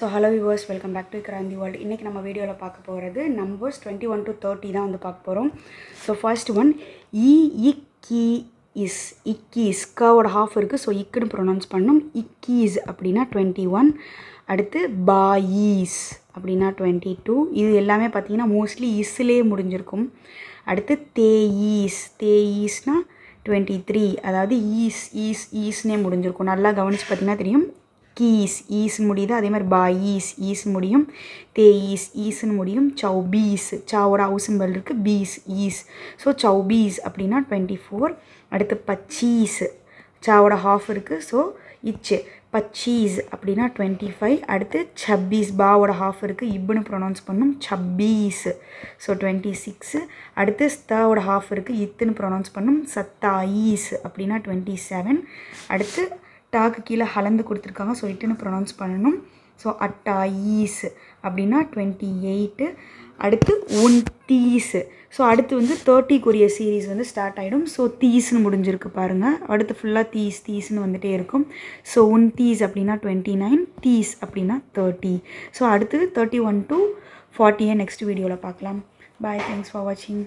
So hello viewers, welcome back to Ikranthi World. இன்னைக்கு நம்ம வீடியோல பார்க்க போறது numbers 21 to 30 தான் வந்து பார்க்க போறோம். So first one இக்கி is இக்கிஸ் கவோட half இருக்கு. So இக்குன்னு pronounce பண்ணனும். இக்கிஸ் அப்படினா 21. அடுத்து பாயிஸ் அப்படினா 22. இது எல்லாமே பாத்தீங்கன்னா mostly isலே முடிஞ்சிருக்கும். அடுத்து தேயிஸ்னா 23. அதாவது ஈஸ்னே முடிஞ்சிருக்கும். நல்லா கவனிச்சு பாத்தீங்கன்னா தெரியும். Keys, ஈஸ் முடியுது. அதே மாதிரி பாயிஸ் ஈஸ் முடியும். தேயிஸ் ஈஸ்னு முடியும். சௌபீஸ் சாவோட ஹவுஸ் சிம்பல் இருக்கு. பீஸ் ஈஸ். ஸோ சௌபீஸ் அப்படின்னா 24. அடுத்து பச்சீஸ் சாவோட ஹாஃப் இருக்கு. ஸோ இச்சு பச்சீஸ் அப்படின்னா 25. அடுத்து சப்பீஸ் பாவோட ஹாஃப் இருக்கு. இப்புன்னு ப்ரொனவுன்ஸ் பண்ணும். சப்பீஸ். ஸோ 26. அடுத்து ஸ்தாவோட ஹாஃப் இருக்கு. இத்துன்னு ப்ரொனவுன்ஸ் பண்ணும். சத்தாயீஸ் அப்படின்னா 27. அடுத்து டாக்கு கீழே ஹலந்து கொடுத்துருக்காங்க. ஸோ இட்டுன்னு ப்ரொனவுன்ஸ் பண்ணணும். ஸோ அட்டாயீஸ் அப்படின்னா 28. அடுத்து உன்தீஸ். ஸோ அடுத்து வந்து 30 சீரீஸ் வந்து ஸ்டார்ட் ஆகிடும். ஸோ தீஸ்னு முடிஞ்சிருக்கு பாருங்கள். அடுத்து ஃபுல்லாக தீஸ்னு வந்துகிட்டே இருக்கும். ஸோ உன்தீஸ் அப்படின்னா 29. தீஸ் அப்படின்னா 30. ஸோ அடுத்து 31 to 40 நெக்ஸ்ட் வீடியோவில் பார்க்கலாம். பாய், தேங்க்ஸ் ஃபார் வாட்சிங்.